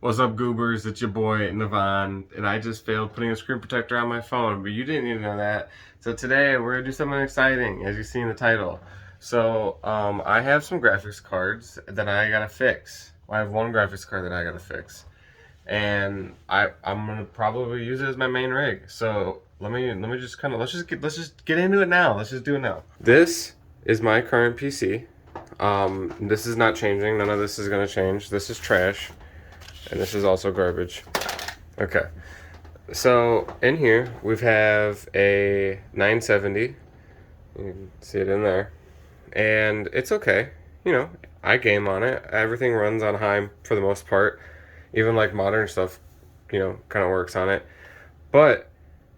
What's up, goobers? It's your boy, Nevan, and I just failed putting a screen protector on my phone, but you didn't need to know that. So today, we're gonna do something exciting, as you see in the title. So, I have some graphics cards that I gotta fix. I have one graphics card that I gotta fix. And I'm gonna probably use it as my main rig. So, let me just kind of, let's just get into it now. Let's just do it now. This is my current PC. This is not changing. None of this is gonna change. This is trash. And this is also garbage. Okay. So in here we have a 970. You can see it in there. And it's okay. You know, I game on it. Everything runs on high for the most part. Even like modern stuff, you know, kind of works on it. But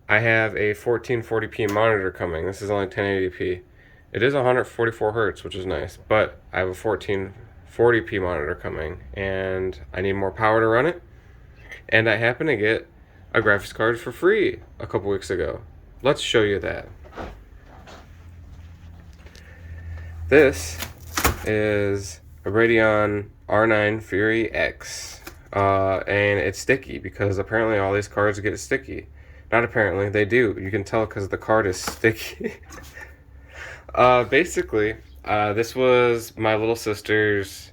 I have a 1440p monitor coming. This is only 1080p. It is 144 hertz, which is nice, but I have a 1440p monitor coming, and I need more power to run it. And I happen to get a graphics card for free a couple weeks ago. Let's show you that. This is a Radeon R9 Fury X, and it's sticky because apparently all these cards get sticky. Not apparently, they do. You can tell because the card is sticky. Basically, this was my little sister's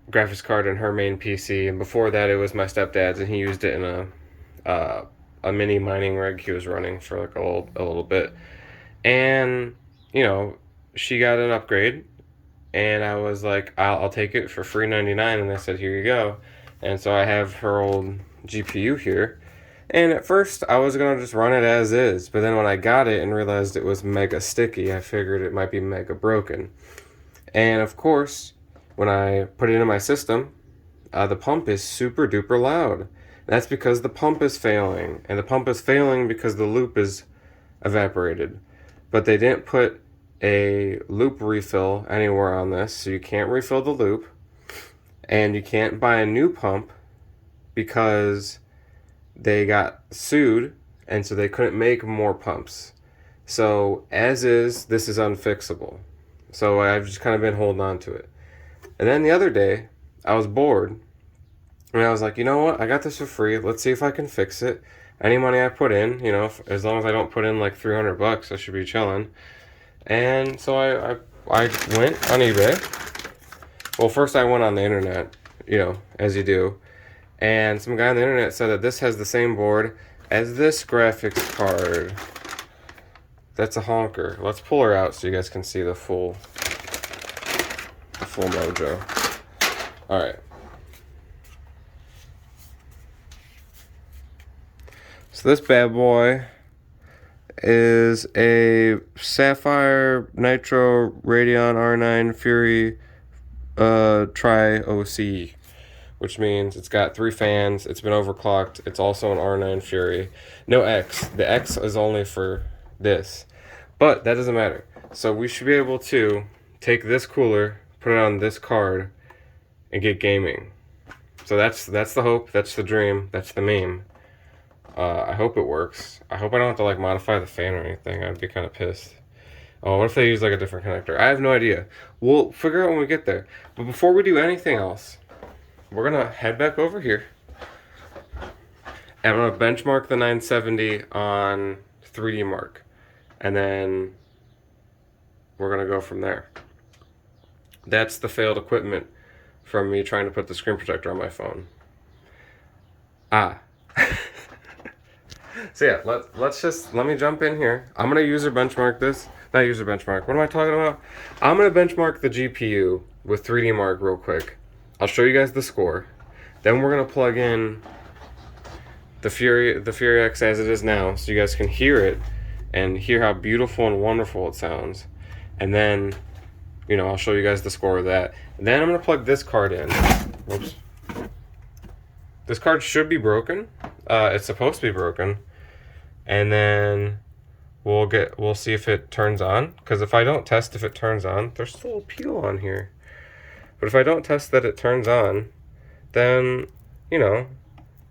graphics card in her main PC, and before that it was my stepdad's, and he used it in a mini mining rig he was running for like a little bit. And you know, she got an upgrade, and I was like, I'll take it for free $99, and they said, here you go. And so I have her old GPU here. And at first, I was going to just run it as is, but then when I got it and realized it was mega sticky, I figured it might be mega broken. And of course, when I put it in my system, the pump is super duper loud. That's because the pump is failing, and the pump is failing because the loop is evaporated. But they didn't put a loop refill anywhere on this, so you can't refill the loop, and you can't buy a new pump because they got sued, and so they couldn't make more pumps. So as is, this is unfixable. So I've just kind of been holding on to it. And then the other day, I was bored, and I was like, you know what? I got this for free. Let's see if I can fix it. Any money I put in, you know, as long as I don't put in like $300, I should be chilling. And so I went on eBay. Well, first I went on the internet, you know, as you do. And some guy on the internet said that this has the same board as this graphics card. That's a honker. Let's pull her out so you guys can see the full mojo. Alright. So this bad boy is a Sapphire NITRO Radeon R9 Fury Tri-OC, which means it's got 3 fans, it's been overclocked, it's also an R9 Fury. No X. The X is only for this. But that doesn't matter. So we should be able to take this cooler, put it on this card, and get gaming. So that's the hope, that's the dream, that's the meme. I hope it works. I hope I don't have to like modify the fan or anything. I'd be kind of pissed. Oh, what if they use like a different connector? I have no idea. We'll figure out when we get there. But before we do anything else, we're gonna head back over here, and I'm gonna benchmark the 970 on 3D Mark, and then we're gonna go from there. That's the failed equipment from me trying to put the screen protector on my phone. So yeah, let me jump in here. I'm gonna user benchmark this. Not user benchmark. What am I talking about? I'm gonna benchmark the GPU with 3D Mark real quick. I'll show you guys the score. Then we're gonna plug in the Fury X as it is now, so you guys can hear it and hear how beautiful and wonderful it sounds. And then, you know, I'll show you guys the score of that. And then I'm gonna plug this card in. Whoops. This card should be broken. It's supposed to be broken. And then we'll see if it turns on. Because if I don't test if it turns on, there's still a peel on here. But if I don't test that it turns on, then, you know,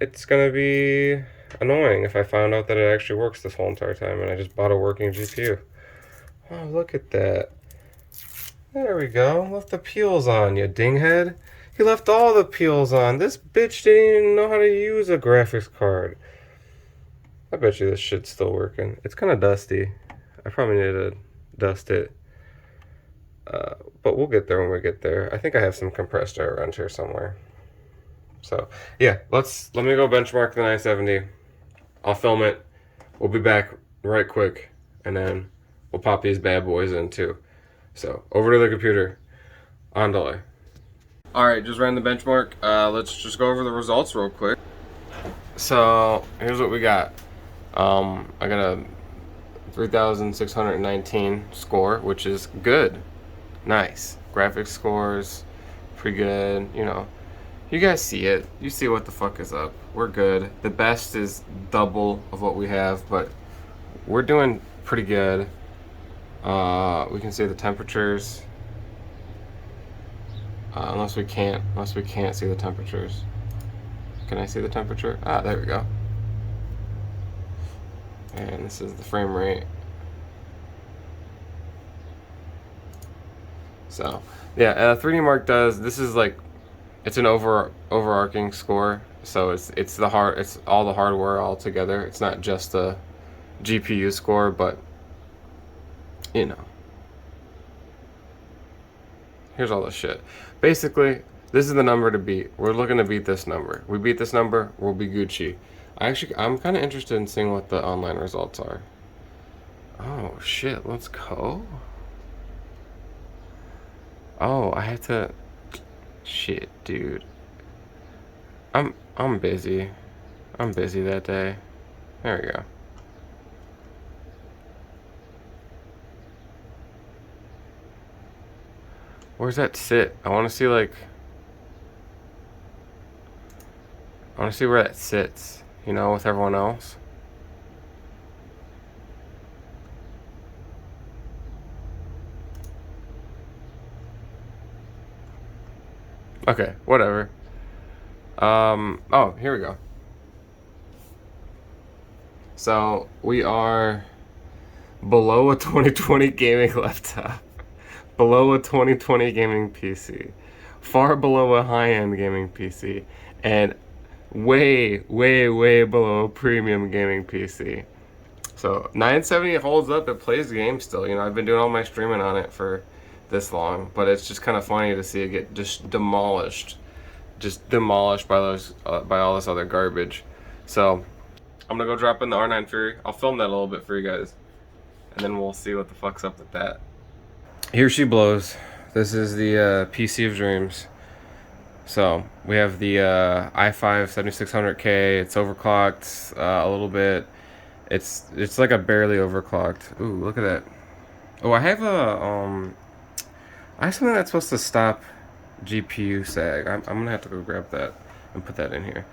it's gonna be annoying if I found out that it actually works this whole entire time and I just bought a working GPU. Oh, look at that. There we go. Left the peels on, you dinghead. He left all the peels on. This bitch didn't even know how to use a graphics card. I bet you this shit's still working. It's kind of dusty. I probably need to dust it. But we'll get there when we get there. I think I have some compressed air around here somewhere. So yeah, let me go benchmark the 970. I'll film it. We'll be back right quick, and then we'll pop these bad boys in too. So over to the computer. On delay. All right, just ran the benchmark. Let's just go over the results real quick. So here's what we got. I got a 3,619 score, which is good. Nice. Graphics scores, pretty good. You know, you guys see it. You see what the fuck is up. We're good. The best is double of what we have, but we're doing pretty good. We can see the temperatures. Unless we can't see the temperatures. Can I see the temperature? Ah, there we go. And this is the frame rate. So yeah, 3D Mark does. This is like, it's an overarching score. So it's all the hardware all together. It's not just the GPU score, but you know. Here's all the shit. Basically, this is the number to beat. We're looking to beat this number. We beat this number, we'll be Gucci. I'm kind of interested in seeing what the online results are. Oh shit, let's go. Oh, I have to. Shit, dude. I'm busy. I'm busy that day. There we go. Where's that sit? I want to see like. I want to see where that sits. You know, with everyone else. Okay, whatever. Oh, here we go. So we are below a 2020 gaming laptop, below a 2020 gaming PC, far below a high-end gaming PC, and way, way, way below a premium gaming PC. So 970 holds up. It plays games still. You know, I've been doing all my streaming on it for this long, but it's just kind of funny to see it get just demolished by those by all this other garbage. So I'm gonna go drop in the R9 Fury. I'll film that a little bit for you guys, and then we'll see what the fuck's up with that. Here she blows. This is the PC of dreams. So we have the i5 7600K. It's overclocked a little bit. It's like a barely overclocked. Ooh, look at that. Oh, I have something that's supposed to stop GPU sag. I'm gonna have to go grab that and put that in here.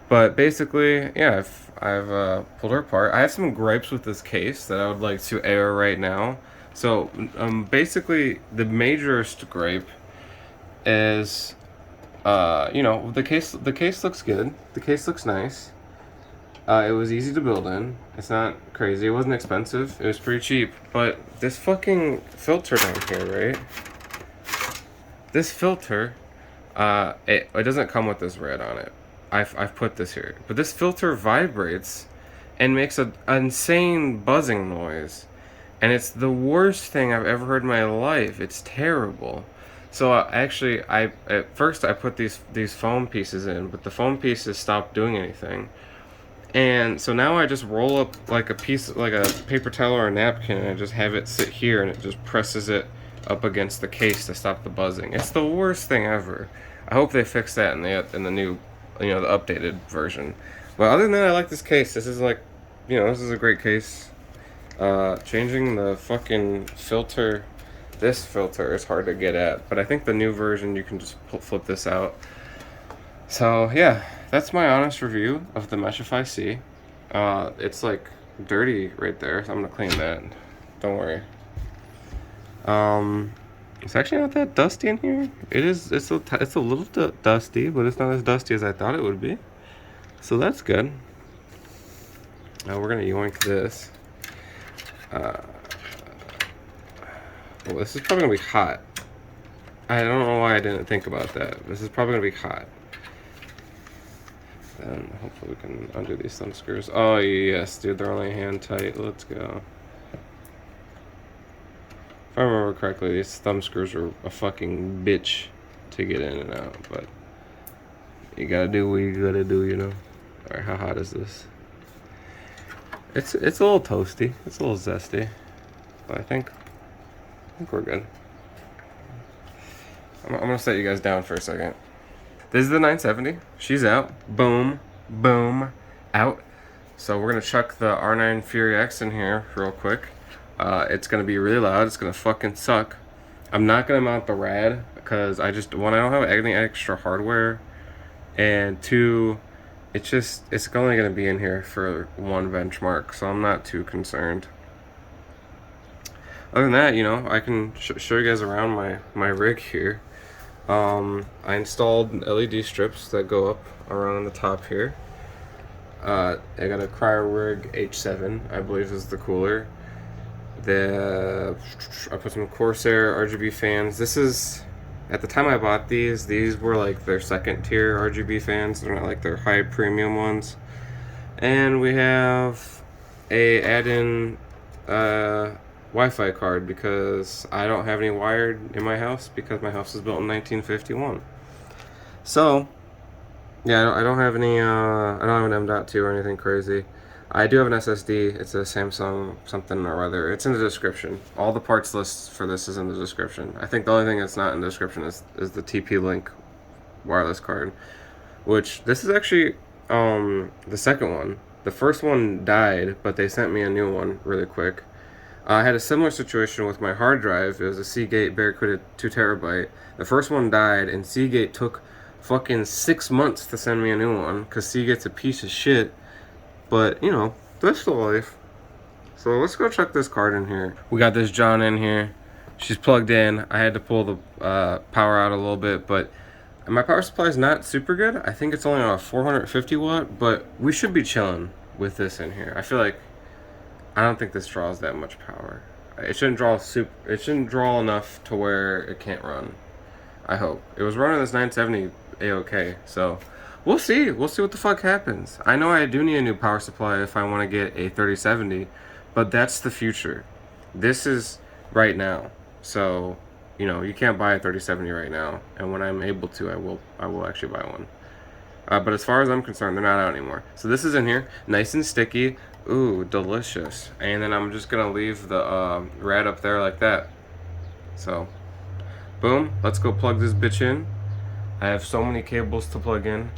But basically, yeah, I've pulled her apart. I have some gripes with this case that I would like to air right now. So basically, the majorest gripe is, you know, the case looks good. The case looks nice. It was easy to build in. It's not crazy. It wasn't expensive. It was pretty cheap. But this fucking filter down here, right? This filter, it doesn't come with this red on it. I've put this here. But this filter vibrates and makes an insane buzzing noise. And it's the worst thing I've ever heard in my life. It's terrible. So actually, at first I put these foam pieces in, but the foam pieces stopped doing anything. And so now I just roll up like a piece, like a paper towel or a napkin, and I just have it sit here, and it just presses it up against the case to stop the buzzing. It's the worst thing ever. I hope they fix that in the new, you know, the updated version. But other than that, I like this case. This is like, you know, this is a great case. Changing the fucking filter, this filter is hard to get at, but I think the new version you can just flip this out. So yeah, that's my honest review of the Meshify C. It's like dirty right there, so I'm gonna clean that. Don't worry. It's actually not that dusty in here. It's a little dusty, but it's not as dusty as I thought it would be. So that's good. Now we're gonna yoink this. Well, this is probably gonna be hot. I don't know why I didn't think about that. This is probably gonna be hot. And hopefully we can undo these thumb screws. Oh yes, dude, they're only hand tight. Let's go. If I remember correctly, these thumb screws are a fucking bitch to get in and out, but you gotta do what you gotta do, you know. Alright, how hot is this? It's a little toasty. It's a little zesty. But I think we're good. I'm gonna set you guys down for a second. This is the 970. She's out. Boom, boom, out. So we're gonna chuck the R9 Fury X in here real quick. It's gonna be really loud. It's gonna fucking suck. I'm not gonna mount the Rad because I don't have any extra hardware, and two, it's only gonna be in here for one benchmark, so I'm not too concerned. Other than that, you know, I can show you guys around my rig here. I installed LED strips that go up around the top here. I got a CryoRig H7, I believe is the cooler. I put some Corsair RGB fans. This is, at the time I bought these were like their second tier RGB fans. They're not like their high premium ones. And we have a add-in Wi-Fi card because I don't have any wired in my house because my house was built in 1951. So yeah, I don't have any I don't have an M.2 or anything crazy. I do have an SSD. It's a Samsung something or other. It's in the description. All the parts lists for this is in the description. I think the only thing that's not in the description is the TP-Link wireless card, which this is actually the second one. The first one died, but they sent me a new one really quick. I had a similar situation with my hard drive. It was a Seagate BarraCuda 2TB. The first one died, and Seagate took fucking 6 months to send me a new one because Seagate's a piece of shit. But, you know, that's the life. So let's go check this card in here. We got this John in here. She's plugged in. I had to pull the power out a little bit, but my power supply is not super good. I think it's only on a 450 watt, but we should be chilling with this in here. I don't think this draws that much power. It shouldn't draw enough to where it can't run. I hope. It was running this 970 A-OK, so we'll see. We'll see what the fuck happens. I know I do need a new power supply if I want to get a 3070, but that's the future. This is right now. So, you know, you can't buy a 3070 right now, and when I'm able to, I will actually buy one. But as far as I'm concerned, they're not out anymore. So this is in here, nice and sticky. Ooh, delicious. And then I'm just gonna leave the Rad up there like that. So, boom, let's go plug this bitch in. I have so many cables to plug in.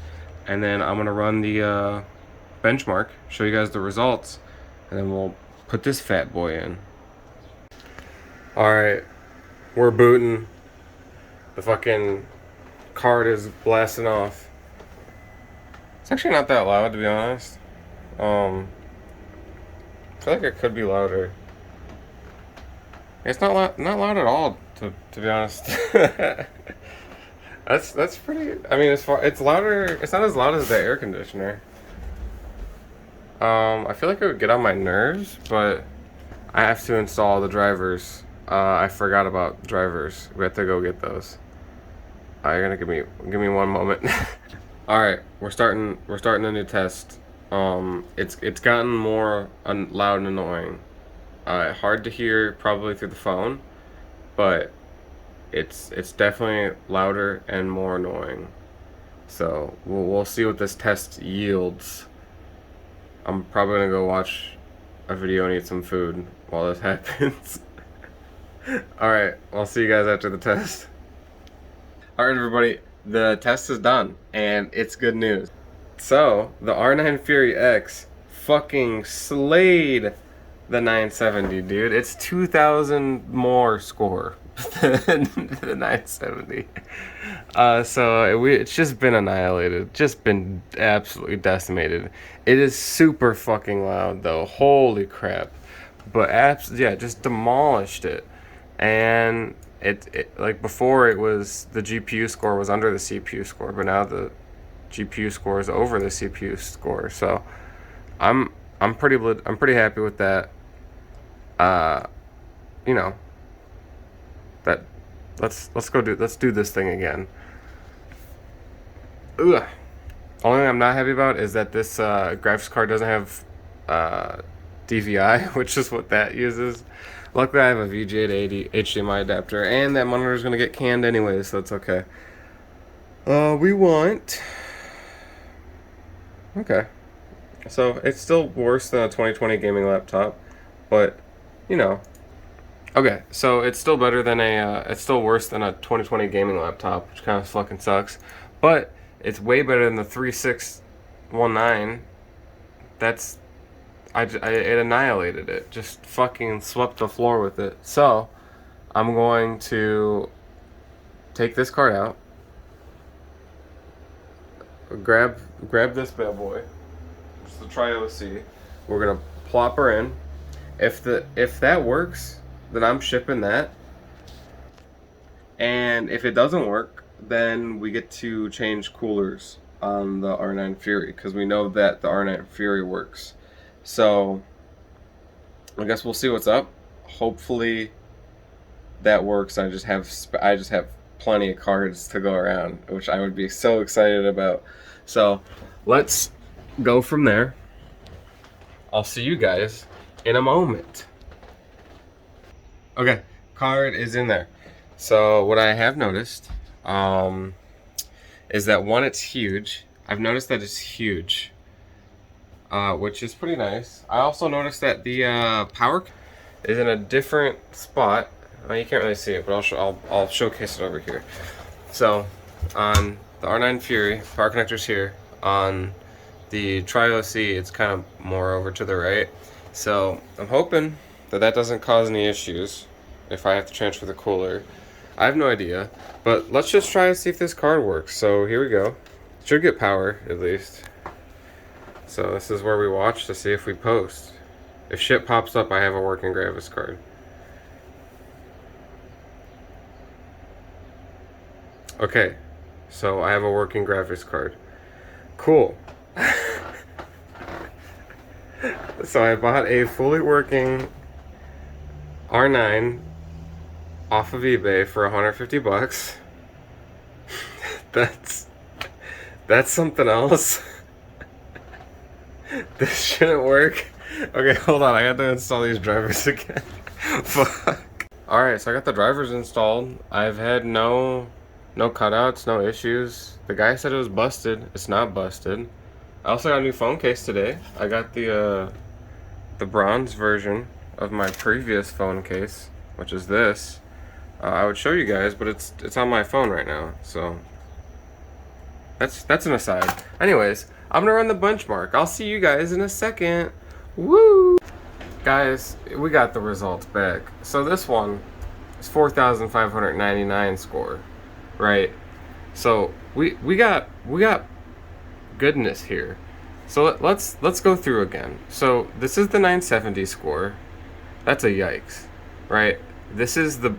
And then I'm gonna run the benchmark, show you guys the results, and then we'll put this fat boy in. Alright, we're booting. The fucking card is blasting off. It's actually not that loud, to be honest. I feel like it could be louder. It's not loud at all, to be honest. That's pretty. I mean, it's louder. It's not as loud as the air conditioner. I feel like it would get on my nerves, but I have to install the drivers. I forgot about drivers. We have to go get those. You're gonna give me one moment. All right, we're starting a new test. It's gotten more loud and annoying. Hard to hear probably through the phone, but it's definitely louder and more annoying. So we'll see what this test yields. I'm probably gonna go watch a video and eat some food while this happens. Alright, I'll see you guys after the test. Alright everybody, the test is done and it's good news. So the R9 Fury X fucking slayed the 970, dude. It's 2,000 more score than the 970. So it's just been annihilated, just been absolutely decimated. It is super fucking loud though, holy crap. But yeah, just demolished it. And it like before, it was the GPU score was under the CPU score, but now the GPU score is over the CPU score. So I'm pretty happy with that. You know, let's do this thing again. Ugh. Only thing I'm not happy about is that this graphics card doesn't have DVI, which is what that uses. Luckily, I have a VGA to 80 HDMI adapter, and that monitor is going to get canned anyway, so it's okay. We want... Okay. So, it's still worse than a 2020 gaming laptop, but, you know. Okay, so it's still better than it's still worse than a 2020 gaming laptop, which kind of fucking sucks. But, it's way better than the 3619. It annihilated it. Just fucking swept the floor with it. So, I'm going to take this card out. Grab this bad boy. It's the Trident. We're gonna plop her in. If that works, then I'm shipping that. And if it doesn't work, then we get to change coolers on the R9 Fury, because we know that the R9 Fury works. So I guess we'll see what's up. Hopefully that works. I just have plenty of cards to go around, which I would be so excited about. So let's go from there. I'll see you guys in a moment. Okay, card is in there. So what I have noticed is that one, it's huge. I've noticed that it's huge, which is pretty nice. I also noticed that the power is in a different spot. You can't really see it, but I'll showcase it over here. So on the R9 Fury, power connector's here. On the Trident, it's kind of more over to the right. So I'm hoping that that doesn't cause any issues if I have to transfer the cooler. I have no idea, but let's just try to see if this card works. So here we go. Should get power at least. So this is where we watch to see if we post. If shit pops up, I have a working graphics card. Okay, so I have a working graphics card. Cool. So I bought a fully working R9 off of eBay for 150 bucks. That's something else. This shouldn't work. Okay, hold on. I got to install these drivers again. Fuck. Alright, so I got the drivers installed. I've had no cutouts, no issues. The guy said it was busted. It's not busted. I also got a new phone case today. I got the bronze version of my previous phone case, which is this. I would show you guys, but it's on my phone right now, so that's an aside. Anyways, I'm gonna run the benchmark. I'll see you guys in a second. Woo! Guys, we got the results back. So this one is 4,599 score, right? So we got goodness here. So let's go through again. So this is the 970 score. That's a yikes, right? This is the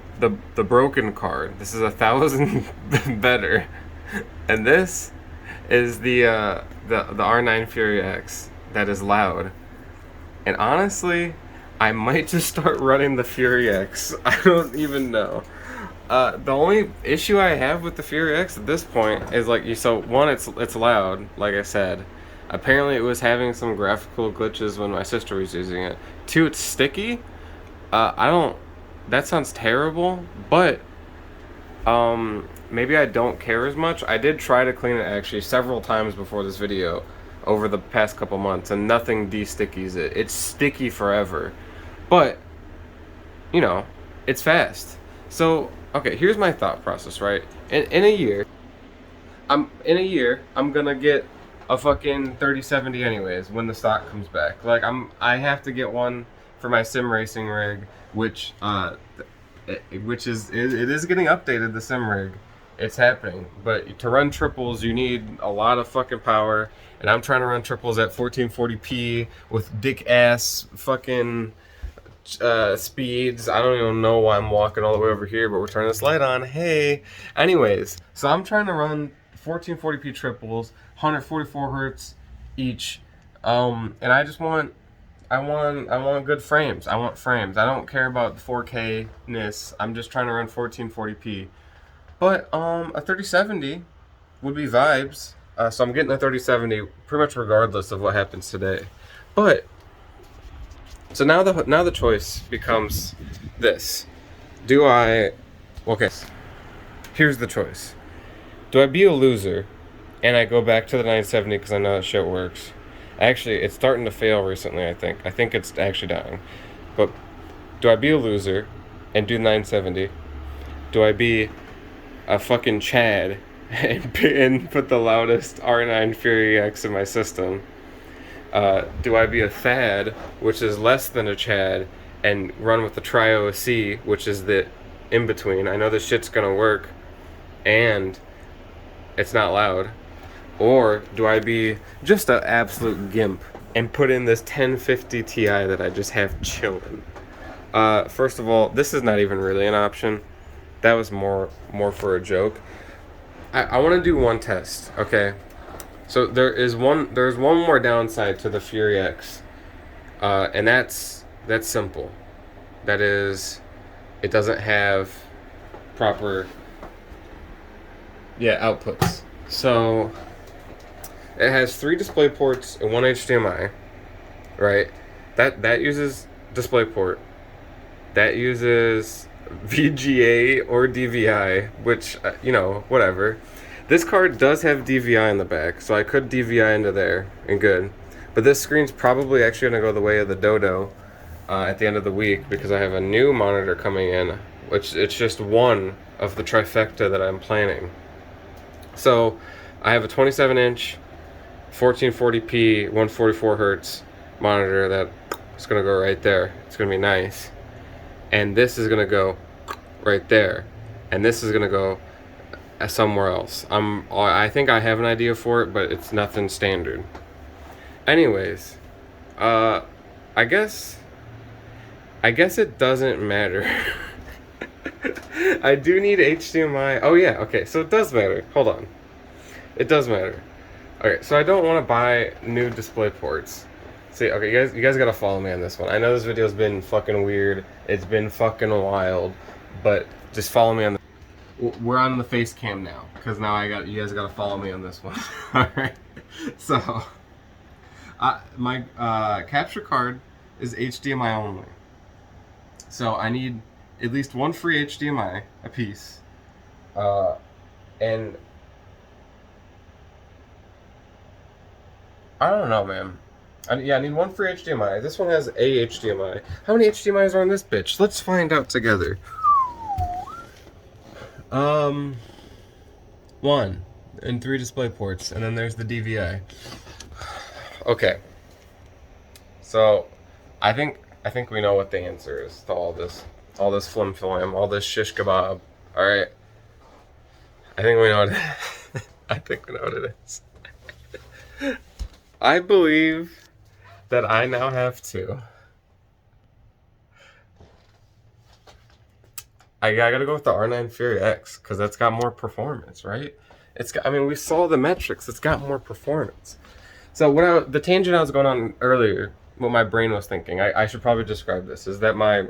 broken card. This is 1,000 better, and this is the R9 Fury X that is loud. And honestly, I might just start running the Fury X. I don't even know. The only issue I have with the Fury X at this point is one, it's loud, like I said. Apparently, it was having some graphical glitches when my sister was using it. Two, it's sticky. That sounds terrible, but maybe I don't care as much. I did try to clean it actually several times before this video over the past couple months, and nothing de-stickies it. It's sticky forever, but you know, it's fast. So okay, here's my thought process, right? In a year, I'm gonna get a fucking 3070 anyways when the stock comes back. I have to get one for my sim racing rig, which is getting updated, the sim rig. It's happening. But to run triples, you need a lot of fucking power, and I'm trying to run triples at 1440p with dick ass fucking speeds. I don't even know why I'm walking all the way over here, but we're turning this light on. Hey. Anyways, so I'm trying to run 1440p triples, 144 hertz each, and I just want want good frames. I want frames. I don't care about 4K-ness. I'm just trying to run 1440p. But a 3070 would be vibes. So I'm getting a 3070 pretty much regardless of what happens today. But so now the choice becomes this. Do I okay, here's the choice. Do I be a loser and I go back to the 970 because I know that shit works? Actually, it's starting to fail recently, I think. I think it's actually dying. But do I be a loser and do 970? Do I be a fucking Chad and put the loudest R9 Fury X in my system? Do I be a Thad, which is less than a Chad, and run with the Trio C, which is the in-between? I know this shit's gonna work, and it's not loud. Or do I be just an absolute gimp and put in this 1050 Ti that I just have chilling? First of all, this is not even really an option. That was more for a joke. I want to do one test, okay? So there's one more downside to the Fury X, and that's simple. That is, it doesn't have proper outputs. So it has 3 display ports and 1 HDMI, right? That uses DisplayPort. That uses VGA or DVI, which, you know, whatever. This card does have DVI in the back, so I could DVI into there and good. But this screen's probably actually going to go the way of the Dodo at the end of the week because I have a new monitor coming in, which it's just one of the trifecta that I'm planning. So I have a 27-inch 1440p 144 hertz monitor that is going to go right there. It's going to be nice. And this is going to go right there. And this is going to go somewhere else. I think I have an idea for it, but it's nothing standard. Anyways, I guess it doesn't matter. I do need HDMI. Oh yeah, okay, so it does matter. Hold on. It does matter. Okay, so I don't want to buy new display ports. See, okay, you guys gotta follow me on this one. I know this video's been fucking weird. It's been fucking wild, but just follow me on we're on the face cam now, because now you guys gotta follow me on this one. Alright, so my capture card is HDMI only, so I need at least one free HDMI a piece, and I don't know, man. I need one free HDMI. This one has a HDMI. How many HDMIs are on this bitch? Let's find out together. 1 and 3 display ports, and then there's the DVI. Okay. So, I think we know what the answer is to all this flim flam, all this shish kebab. All right. I think we know what I think we know what it is. I believe that I now have to. I gotta go with the R9 Fury X because that's got more performance, right? I mean, we saw the metrics. It's got more performance. So the tangent I was going on earlier, what my brain was thinking, I should probably describe this, is that my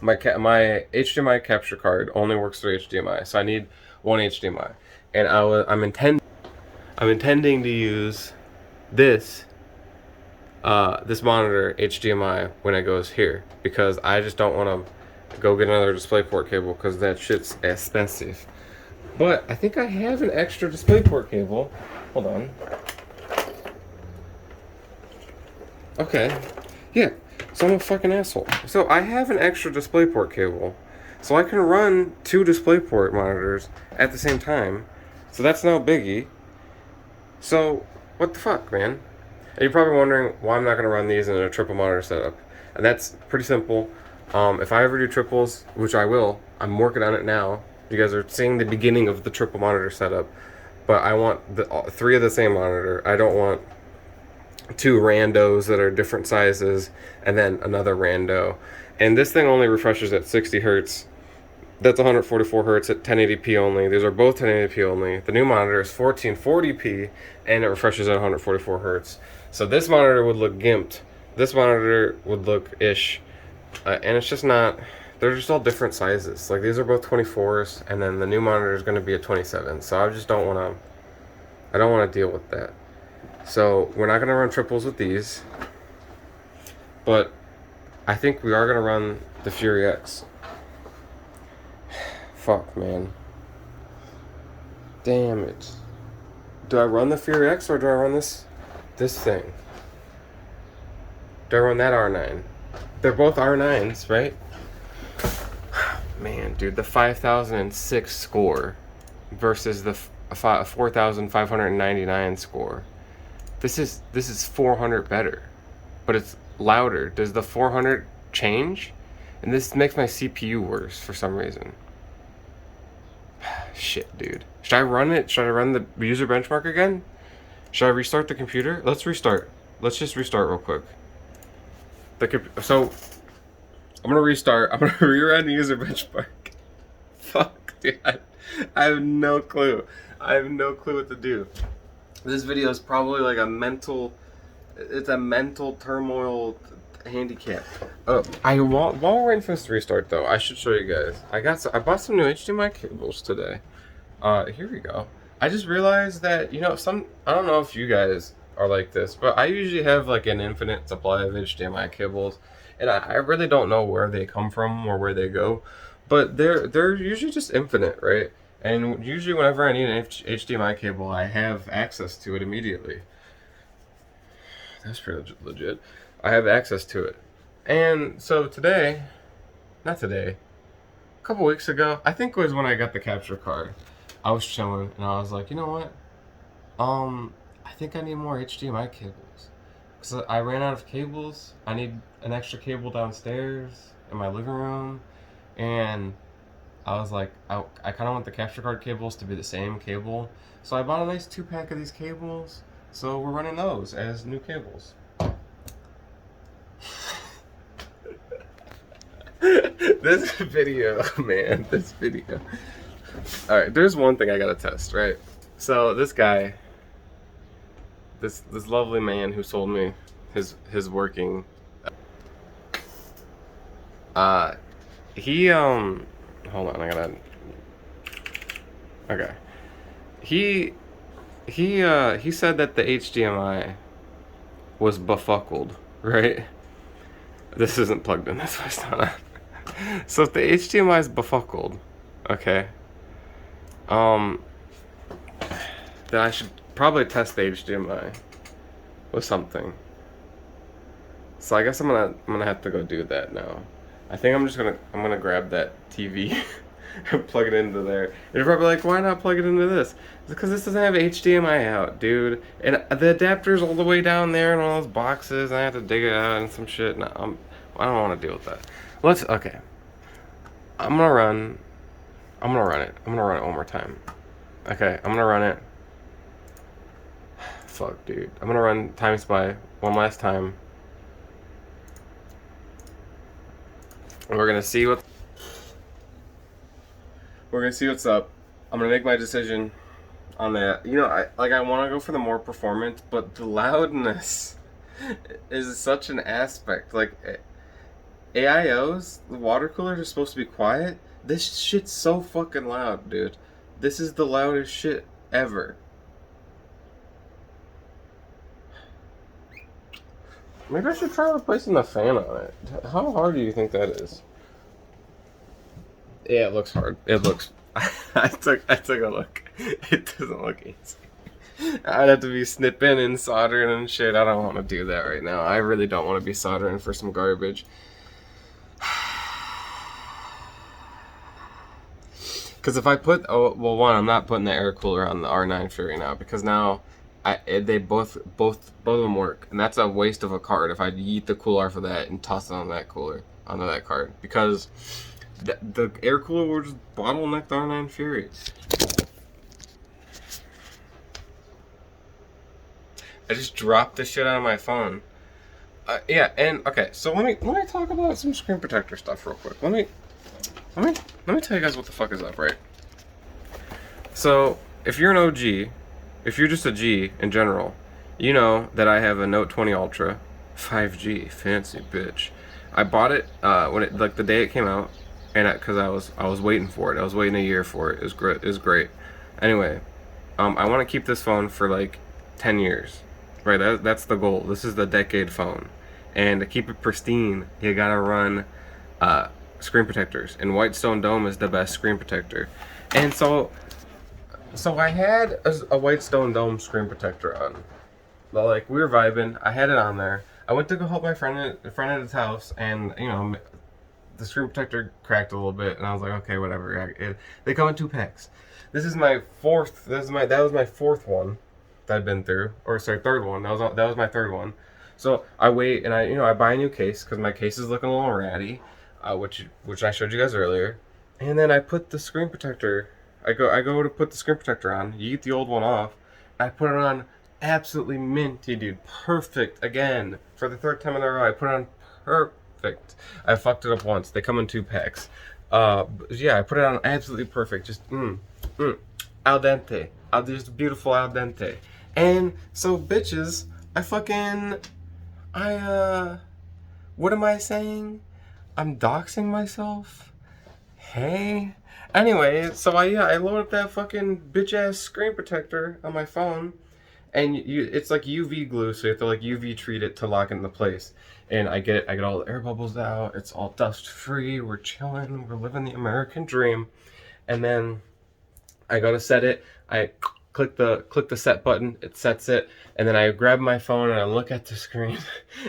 HDMI capture card only works through HDMI, so I need one HDMI, and I'm intending to use this monitor HDMI when it goes here, because I just don't want to go get another DisplayPort cable because that shit's expensive. But I think I have an extra DisplayPort cable. Hold on. Okay. Yeah. So I'm a fucking asshole. So I have an extra DisplayPort cable, so I can run 2 DisplayPort monitors at the same time. So that's no biggie. So what the fuck, man? And you're probably wondering why I'm not going to run these in a triple monitor setup. And that's pretty simple. If I ever do triples, which I will, I'm working on it now. You guys are seeing the beginning of the triple monitor setup. But I want 3 of the same monitor. I don't want 2 randos that are different sizes and then another rando. And this thing only refreshes at 60 hertz. That's 144 hertz at 1080p only. These are both 1080p only. The new monitor is 1440p and it refreshes at 144 hertz. So this monitor would look gimped. this monitor would look ish, and it's just not. They're just all different sizes. Like these are both 24s, and then the new monitor is going to be a 27. So I just don't want to. I don't want to deal with that. So we're not going to run triples with these, but I think we are going to run the Fury X. Fuck, man. Damn it. Do I run the Fury X or do I run this thing? Do I run that R9? They're both R9s, right? Man, dude, the 5006 score versus the 4599 score. This is 400 better, but it's louder. Does the 400 change? And this makes my CPU worse for some reason. Shit, dude. Should I run it? Should I run the user benchmark again? Should I restart the computer? Let's restart. Let's just restart real quick. So I'm gonna restart. I'm gonna rerun the user benchmark. Fuck, dude. I have no clue. I have no clue what to do. This video is probably like a mental turmoil handicap. Oh, while we're waiting for this to restart though, I should show you guys. I bought some new HDMI cables today. Here we go. I just realized that, you know, I don't know if you guys are like this, but I usually have like an infinite supply of HDMI cables, and I really don't know where they come from or where they go, but they're usually just infinite, right? And usually whenever I need an HDMI cable, I have access to it immediately. That's pretty legit. I have access to it. And so a couple weeks ago, I think it was when I got the capture card, I was chilling and I was like, you know what? I think I need more HDMI cables. Because I ran out of cables. I need an extra cable downstairs in my living room. And I was like, I kind of want the capture card cables to be the same cable. So I bought a nice 2-pack of these cables. So we're running those as new cables. This video, man, this video. Alright, there's one thing I gotta test, right? So this guy, this lovely man who sold me his working, hold on, I gotta, okay. He said that the HDMI was befuckled, right? This isn't plugged in, that's why it's not on. So if the HDMI is befuckled, okay, then I should probably test the HDMI with something. So I guess I'm gonna have to go do that now. I think I'm gonna grab that TV and plug it into there. And you're probably like, why not plug it into this? It's because this doesn't have HDMI out, dude. And the adapter's all the way down there in all those boxes, and I have to dig it out and some shit. No, I don't want to deal with that. Okay. I'm gonna run it. I'm gonna run it one more time. Okay, I'm gonna run it. Fuck, dude. I'm gonna run Time Spy one last time. And we're gonna see what's up. I'm gonna make my decision on that. You know, I want to go for the more performance, but the loudness is such an aspect. Like AIOs, the water coolers are supposed to be quiet. This shit's so fucking loud, dude. This is the loudest shit ever. Maybe I should try replacing the fan on it. How hard do you think that is? Yeah, it looks hard. It looks... I took a look. It doesn't look easy. I'd have to be snipping and soldering and shit. I don't want to do that right now. I really don't want to be soldering for some garbage. Because if I put... Oh, well, one, I'm not putting the air cooler on the R9 Fury now. Because now... they both of them work, and that's a waste of a card if I yeet the cooler for that and toss it on that cooler onto that card, because the air cooler will just bottleneck the R9 Fury. I just dropped the shit out of my phone. Yeah, and okay, so let me talk about some screen protector stuff real quick. Let me tell you guys what the fuck is up, right? So if you're an OG. If you're just a G in general, you know that I have a Note 20 Ultra 5G, fancy bitch. I bought it when it, like, the day it came out, and because I was waiting for it. I was waiting a year for it. It was great. It was great. Anyway, I want to keep this phone for like 10 years, right? That's the goal. This is the decade phone, and to keep it pristine, you gotta run screen protectors, and Whitestone Dome is the best screen protector. And so I had a Whitestone Dome screen protector on. But like, we were vibing. I had it on there. I went to go help my friend at his house, and you know, the screen protector cracked a little bit, and I was like, okay, whatever. They come in 2 packs. This is my fourth. That was my fourth one that I've been through, or sorry, third one. That was my third one. So I wait, and I buy a new case because my case is looking a little ratty, which I showed you guys earlier. And then I put the screen protector. I go to put the screen protector on. You get the old one off. I put it on. Absolutely minty, dude. Perfect. Again, for the third time in a row, I put it on perfect. I fucked it up once. They come in 2 packs. Yeah, I put it on absolutely perfect. Just al dente. Just beautiful al dente. And so, bitches, what am I saying? I'm doxing myself? Hey? Anyway, so I load up that fucking bitch ass screen protector on my phone. And it's like UV glue, so you have to like UV treat it to lock it into place. And I get all the air bubbles out. It's all dust free. We're chilling. We're living the American dream. And then I go to set it. I click the set button. It sets it. And then I grab my phone and I look at the screen.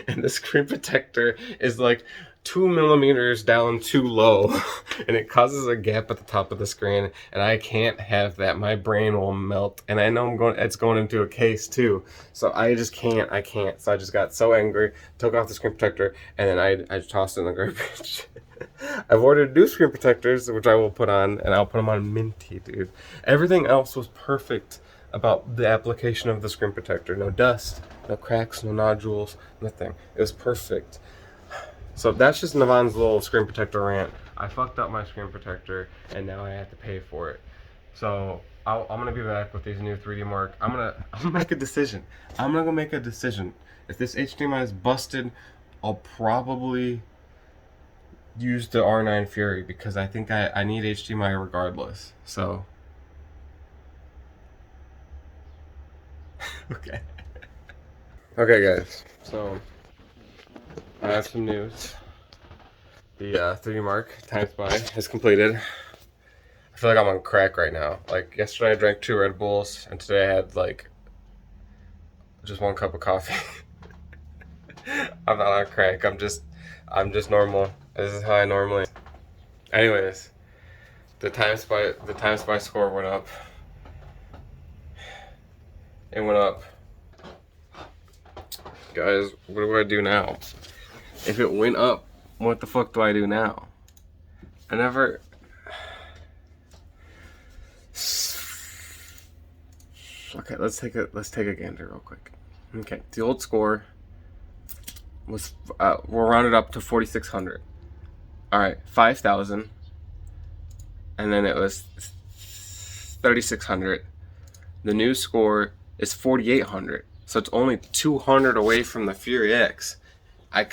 And the screen protector is like 2 millimeters down too low, and it causes a gap at the top of the screen, and I can't have that. My brain will melt, and I know it's going into a case too, so I just can't. So I just got so angry, took off the screen protector, and then I tossed it in the garbage. I've ordered new screen protectors, which I will put on, and I'll put them on minty, dude. Everything else was perfect about the application of the screen protector. No dust, no cracks, no nodules, nothing. It was perfect. So that's just Nevan's little screen protector rant. I fucked up my screen protector, and now I have to pay for it. So I'm gonna be back with these new 3D Mark. I'm gonna make a decision. I'm gonna go make a decision. If this HDMI is busted, I'll probably use the R9 Fury because I think I need HDMI regardless. So okay. Okay, guys. So I have some news. The 3D Mark Time Spy is completed. I feel like I'm on crack right now. Like, yesterday I drank 2 Red Bulls, and today I had like just 1 cup of coffee. I'm not on crack. I'm just normal. This is how I normally. Anyways, the Time Spy score went up. It went up. Guys, what do I do now? If it went up, what the fuck do I do now? I never. Okay, let's take a gander real quick. Okay, the old score was we'll round it up to 4,600. All right, 5,000, and then it was 3,600. The new score is 4,800, so it's only 200 away from the Fury X. I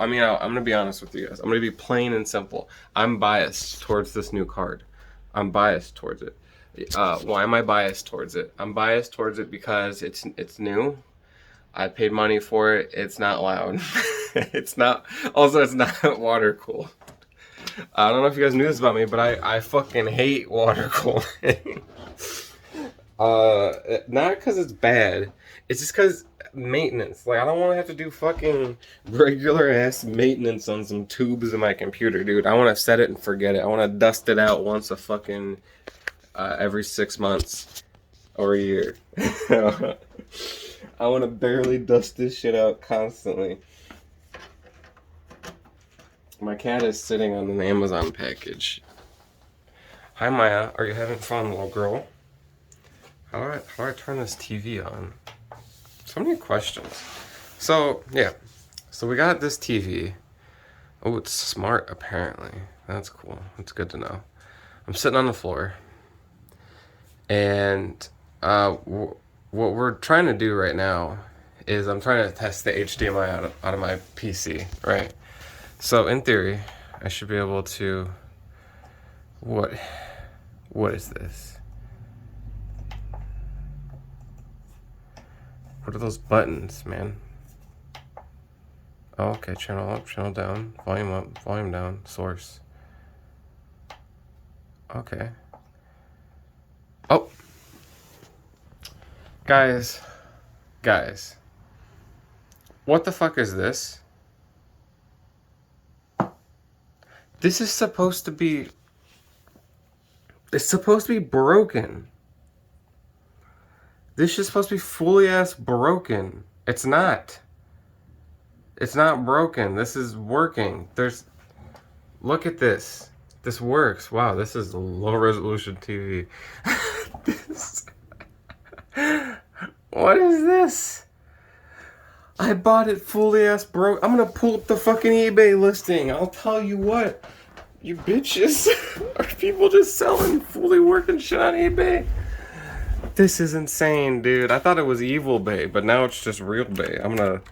mean, I'm gonna be honest with you guys. I'm gonna be plain and simple. I'm biased towards this new card. I'm biased towards it. Why am I biased towards it? I'm biased towards it because it's new. I paid money for it. It's not loud. It's not water cooled. I don't know if you guys knew this about me, but I fucking hate water cooling. Not because it's bad. It's just because maintenance. Like, I don't want to have to do fucking regular ass maintenance on some tubes in my computer, dude. I want to set it and forget it. I want to dust it out once a fucking every 6 months or a year. I want to barely dust this shit out constantly. My cat is sitting on an Amazon package. Hi Maya, are you having fun, little girl? How do I turn this TV on? So many questions. So yeah, so we got this TV. Oh, it's smart apparently. That's cool. That's good to know. I'm sitting on the floor, and what we're trying to do right now is I'm trying to test the HDMI out of my PC, right? So in theory, I should be able to, what is this? What are those buttons, man? Oh, okay, channel up, channel down, volume up, volume down, source. Okay. Oh! Guys. What the fuck is this? This is supposed to be... It's supposed to be broken. This is supposed to be fully ass broken. It's not. It's not broken. This is working. Look at this. This works. Wow, this is a low resolution TV. What is this? I bought it fully ass broke. I'm gonna pull up the fucking eBay listing. I'll tell you what. You bitches. Are people just selling fully working shit on eBay? This is insane, dude. I thought it was evil Bay, but now it's just real Bay. I'm gonna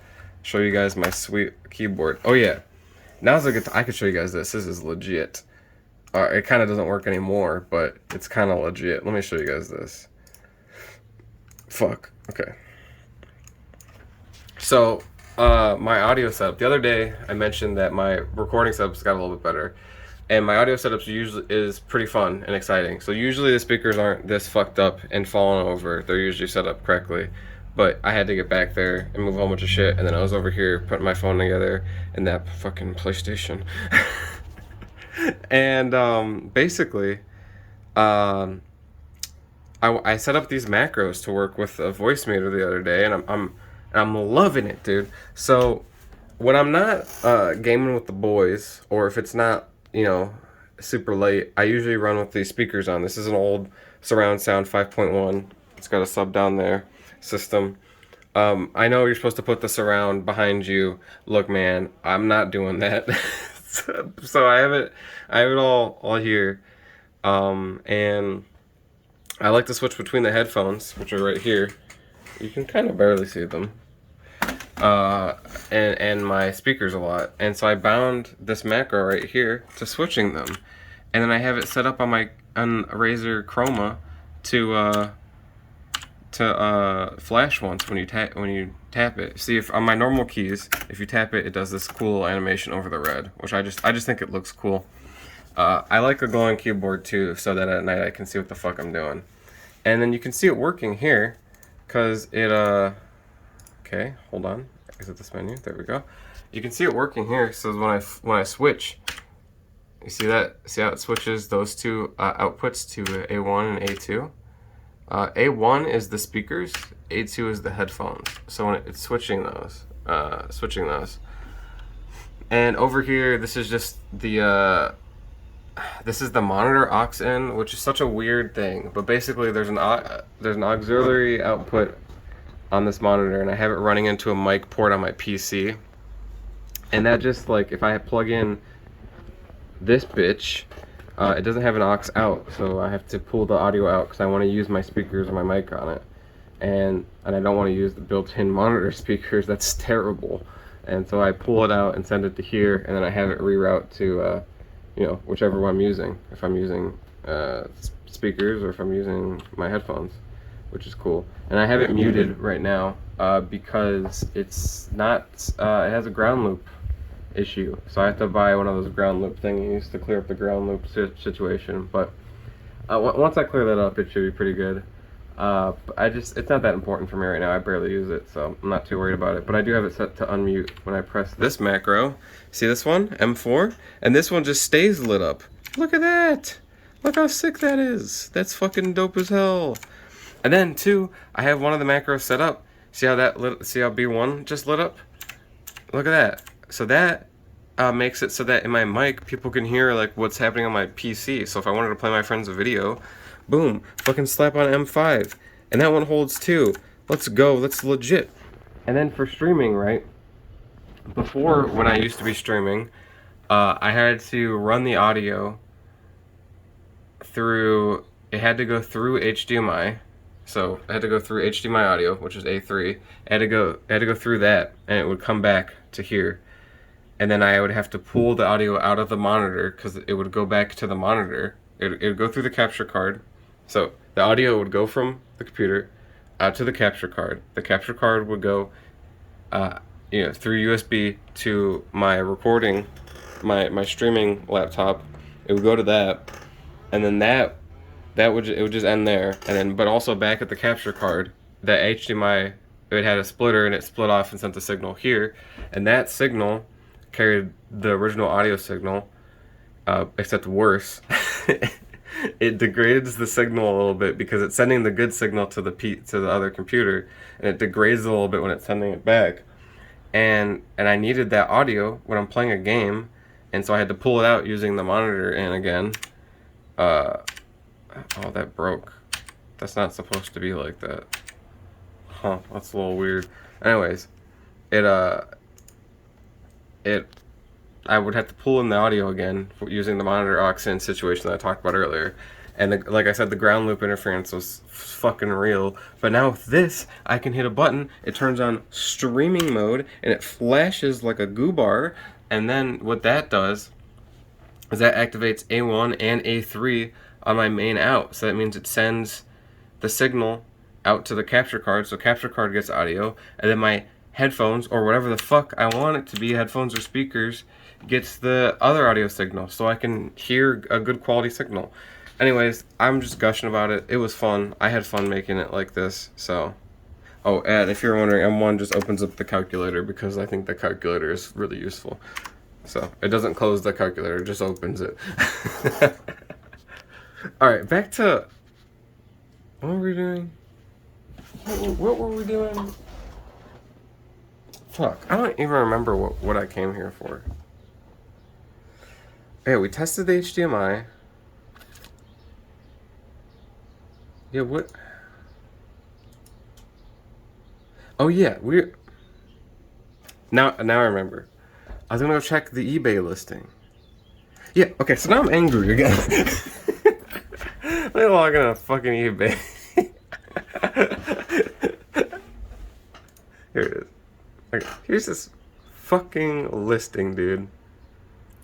show you guys my sweet keyboard. Oh yeah. Now's a good time. I can show you guys this. This is legit. It kind of doesn't work anymore, but it's kind of legit. Let me show you guys this. Fuck. Okay. So, my audio setup. The other day, I mentioned that my recording setup's got a little bit better. And my audio setup usually is pretty fun and exciting. So usually the speakers aren't this fucked up and falling over. They're usually set up correctly. But I had to get back there and move a whole bunch of shit. And then I was over here putting my phone together and that fucking PlayStation. And basically, I set up these macros to work with a voice meter the other day, and I'm loving it, dude. So when I'm not gaming with the boys, or if it's not, you know, super late, I usually run with these speakers on. This is an old surround sound 5.1. It's got a sub down there system. I know you're supposed to put the surround behind you. Look, man, I'm not doing that. So I have it all here. And I like to switch between the headphones, which are right here. You can kind of barely see them. And my speakers a lot. And so I bound this macro right here to switching them. And then I have it set up on Razer Chroma to flash once when you tap it. See, if on my normal keys, if you tap it, it does this cool animation over the red, which I just think it looks cool. I like a glowing keyboard too, so that at night I can see what the fuck I'm doing. And then you can see it working here, cause it okay, hold on. Exit this menu. There we go. You can see it working here. So when I switch, you see that? See how it switches those two outputs to A1 and A2. A1 is the speakers. A2 is the headphones. So when it's switching those, And over here, this is just the this is the monitor aux in, which is such a weird thing. But basically, there's an auxiliary output on this monitor, and I have it running into a mic port on my PC. And that just, like, if I plug in this bitch, it doesn't have an aux out, so I have to pull the audio out because I want to use my speakers or my mic on it. And I don't want to use the built-in monitor speakers. That's terrible. And so I pull it out and send it to here, and then I have it reroute to, you know, whichever one I'm using. If I'm using speakers or if I'm using my headphones, which is cool. And I have it muted right now because it's not, it has a ground loop issue. So I have to buy one of those ground loop thingies to clear up the ground loop situation. But once I clear that up, it should be pretty good. It's not that important for me right now. I barely use it, so I'm not too worried about it. But I do have it set to unmute when I press this macro. See this one? M4? And this one just stays lit up. Look at that! Look how sick that is! That's fucking dope as hell! And then, too, I have one of the macros set up. See how see how B1 just lit up? Look at that. So that makes it so that in my mic, people can hear, like, what's happening on my PC. So if I wanted to play my friends a video, boom, fucking slap on M5. And that one holds too. Let's go, that's legit. And then for streaming, right? Before, when I used to be streaming, I had to run the audio through, it had to go through HDMI. So I had to go through HDMI audio, which is A3. I had to go through that, and it would come back to here. And then I would have to pull the audio out of the monitor because it would go back to the monitor. It would go through the capture card. So the audio would go from the computer out to the capture card. The capture card would go, through USB to my recording, my streaming laptop. It would go to that, and then it would just end there. And then, but also back at the capture card, that HDMI, it had a splitter and it split off and sent the signal here, and that signal carried the original audio signal, except worse. It degrades the signal a little bit because it's sending the good signal to the other computer, and it degrades a little bit when it's sending it back. And I needed that audio when I'm playing a game, and so I had to pull it out using the monitor in again. Oh, that broke. That's not supposed to be like that. Huh, that's a little weird. Anyways, I would have to pull in the audio again using the monitor aux in situation that I talked about earlier. And like I said, the ground loop interference was fucking real. But now with this, I can hit a button, it turns on streaming mode, and it flashes like a goo bar. And then what that does is that activates A1 and A3 on my main out. So that means it sends the signal out to the capture card, so capture card gets audio, and then my headphones, or whatever the fuck I want it to be, headphones or speakers, gets the other audio signal, so I can hear a good quality signal. Anyways, I'm just gushing about it. It was fun. I had fun making it like this, so. Oh, and if you're wondering, M1 just opens up the calculator because I think the calculator is really useful. So, it doesn't close the calculator, it just opens it. Alright, back to... What were we doing? What were we doing? Fuck, I don't even remember what I came here for. Yeah, we tested the HDMI. Yeah, what? Oh yeah, Now I remember. I was gonna go check the eBay listing. Yeah, okay, so now I'm angry again. Let me log in on fucking eBay. Here it is. Okay, here's this fucking listing, dude.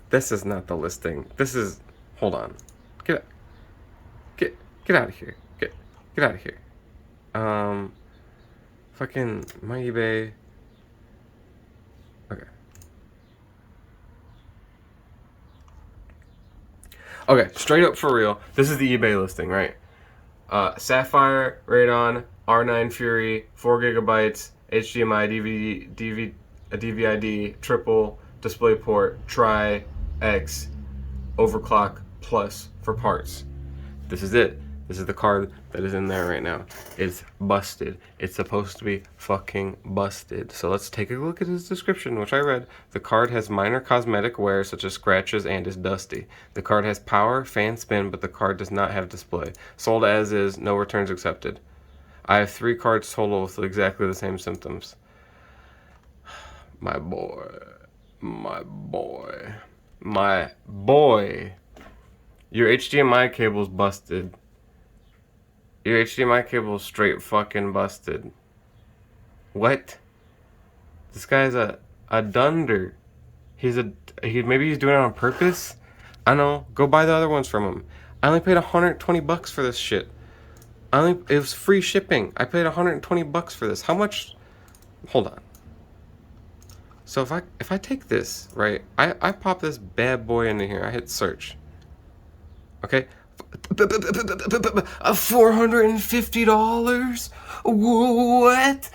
This is not the listing. This is... Hold on. Get out of here. Get out of here. Fucking my eBay. Okay. Okay, straight up for real. This is the eBay listing, right? Sapphire, Radeon, R9 Fury, 4 gigabytes, HDMI, DVI-D, triple, DisplayPort, Tri-X, overclock, plus for parts. This is it. This is the card that is in there right now. It's busted. It's supposed to be fucking busted. So let's take a look at his description, which I read. The card has minor cosmetic wear, such as scratches, and is dusty. The card has power, fan spin, but the card does not have display. Sold as is, no returns accepted. I have 3 cards total with exactly the same symptoms. My boy. My boy. My boy. Your HDMI cable's busted. Your HDMI cable's straight fucking busted. What? This guy's a dunder. Maybe he's doing it on purpose? I don't know. Go buy the other ones from him. I only paid $120 for this shit. It was free shipping. I paid $120 for this. How much? Hold on. So if I take this, right? I pop this bad boy into here. I hit search. Okay? $450? What?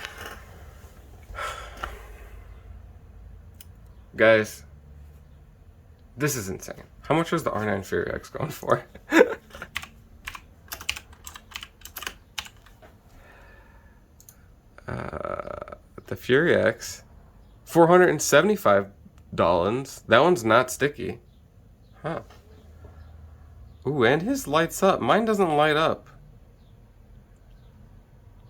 Guys, this is insane. How much was the R9 Fury X going for? The Fury X, $475. That one's not sticky. Huh. Ooh, and his lights up. Mine doesn't light up.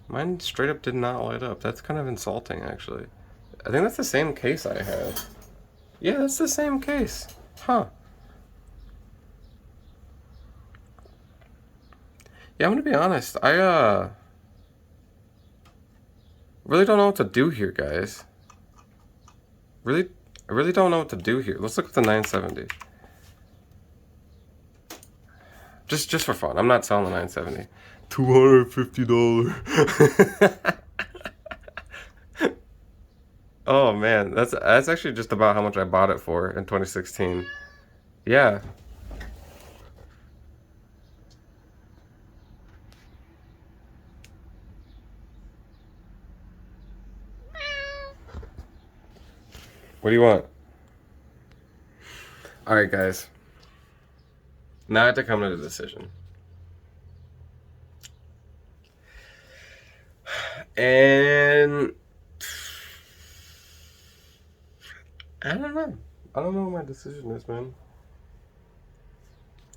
Mine straight up did not light up. That's kind of insulting, actually. I think that's the same case I had. Yeah, that's the same case. Huh. Yeah, I'm gonna be honest. Really don't know what to do here, guys. I really don't know what to do here. Let's look at the 970. Just for fun. I'm not selling the 970. $250. Oh man, that's actually just about how much I bought it for in 2016. Yeah. What do you want? Alright guys. Now I have to come to the decision. And I don't know. I don't know what my decision is, man.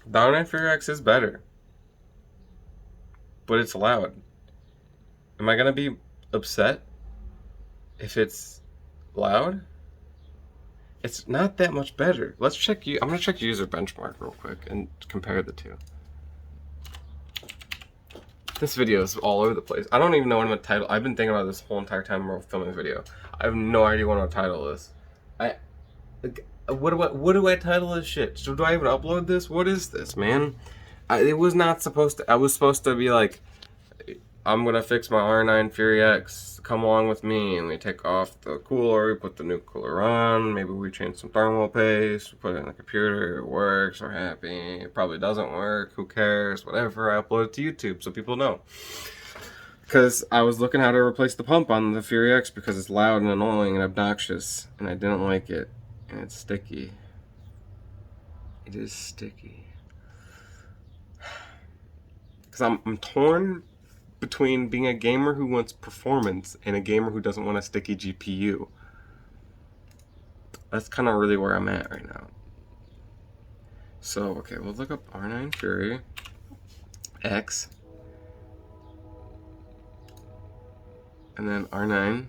The R9 Fury X is better. But it's loud. Am I gonna be upset if it's loud? It's not that much better. Let's check I'm gonna check user benchmark real quick and compare the two. This video is all over the place. I don't even know what I'm gonna title. I've been thinking about this whole entire time we're filming the video. I have no idea what I'm gonna title this. What do I title this shit? So do I even upload this? What is this, man? It was not supposed to. I was supposed to be like, I'm gonna fix my R9 Fury X. Come along with me, and we take off the cooler. We put the new cooler on. Maybe we change some thermal paste. We put it in the computer. It works. We're happy. It probably doesn't work. Who cares? Whatever. I upload it to YouTube so people know. Because I was looking how to replace the pump on the Fury X because it's loud and annoying and obnoxious, and I didn't like it. And it's sticky. It is sticky. Because I'm torn between being a gamer who wants performance and a gamer who doesn't want a sticky GPU. That's kind of really where I'm at right now. So, okay, we'll look up R9 Fury X. And then R9.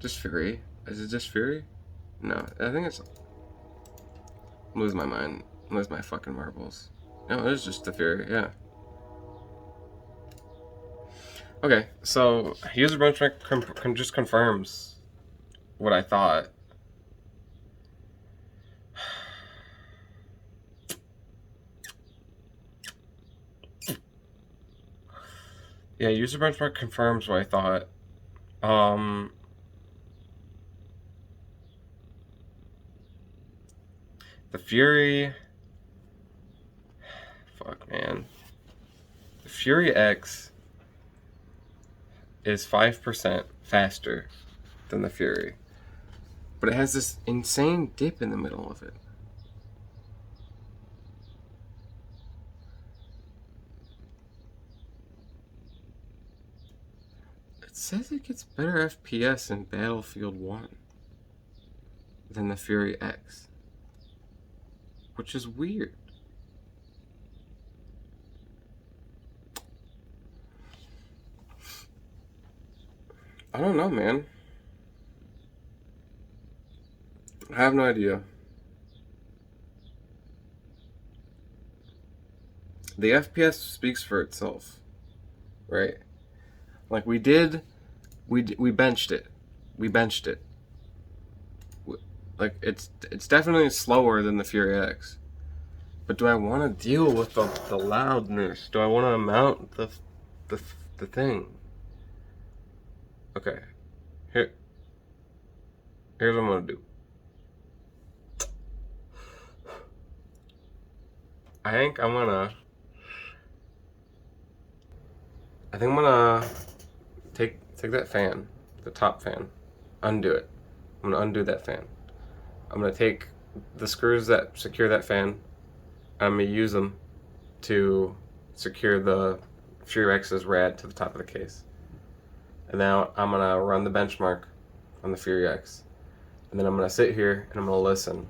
Just Fury. Is it just Fury? No, I think it's... I'm losing my mind. I'm losing my fucking marbles. No, it's just the Fury, yeah. Okay, so user benchmark just confirms what I thought. Yeah, user benchmark confirms what I thought. The Fury... Fuck, man. The Fury X is 5% faster than the Fury. But it has this insane dip in the middle of it. It says it gets better FPS in Battlefield 1 than the Fury X. Which is weird. I don't know, man. I have no idea. The FPS speaks for itself, right? Like we benched it. We benched it. Like it's definitely slower than the Fury X. But do I want to deal with the loudness? Do I want to mount the thing? Okay, here's what I'm gonna do. I think I'm gonna take that fan, the top fan, undo it. I'm gonna undo that fan. I'm gonna take the screws that secure that fan. I'm gonna use them to secure the Fury X's rad to the top of the case. And now I'm gonna run the benchmark on the Fury X. And then I'm gonna sit here and I'm gonna listen.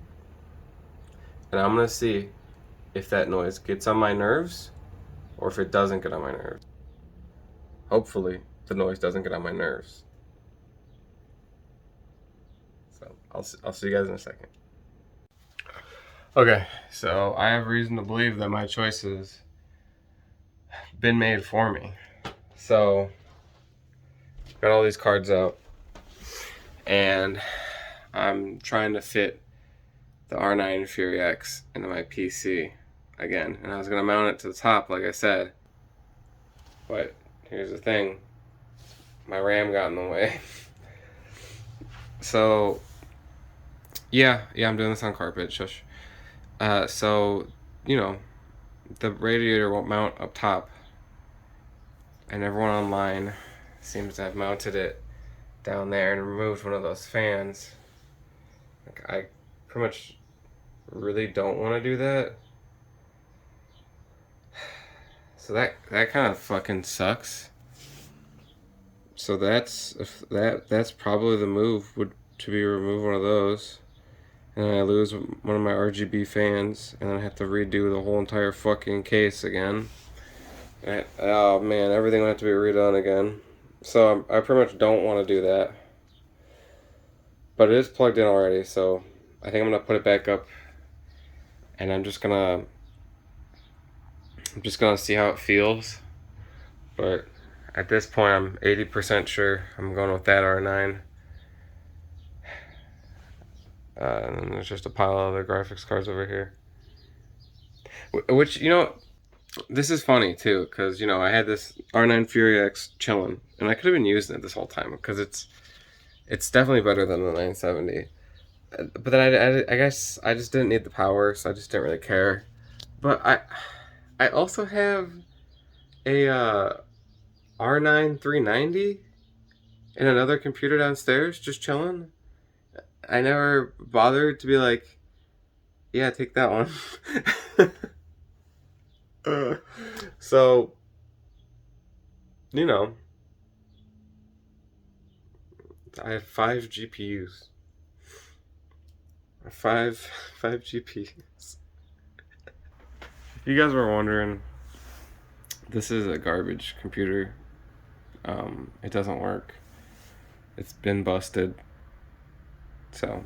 And I'm gonna see if that noise gets on my nerves or if it doesn't get on my nerves. Hopefully the noise doesn't get on my nerves. So I'll see you guys in a second. Okay, so I have reason to believe that my choice has been made for me. So got all these cards out, and I'm trying to fit the R9 Fury X into my PC again. And I was gonna mount it to the top, like I said. But here's the thing. My RAM got in the way. So, yeah, I'm doing this on carpet, shush. So, you know, the radiator won't mount up top. And everyone online seems to have mounted it down there and removed one of those fans. Like, I pretty much really don't want to do that. So that kind of fucking sucks. So that's probably the move, would to be remove one of those, and then I lose one of my RGB fans, and then I have to redo the whole entire fucking case again. Oh man, everything will have to be redone again. So I pretty much don't want to do that. But it is plugged in already, so I think I'm gonna put it back up, and I'm just gonna see how it feels. But at this point, I'm 80% sure I'm going with that R9. And then there's just a pile of other graphics cards over here. Which, you know, this is funny too, because, you know, I had this R9 Fury X chilling, and I could have been using it this whole time, because it's definitely better than the 970. But then I guess I just didn't need the power, so I just didn't really care. But I also have a R9 390 in another computer downstairs, just chilling. I never bothered to be like, yeah, take that one. So, you know, I have 5 GPUs. 5 GPUs. If you guys were wondering, this is a garbage computer. It doesn't work. It's been busted. So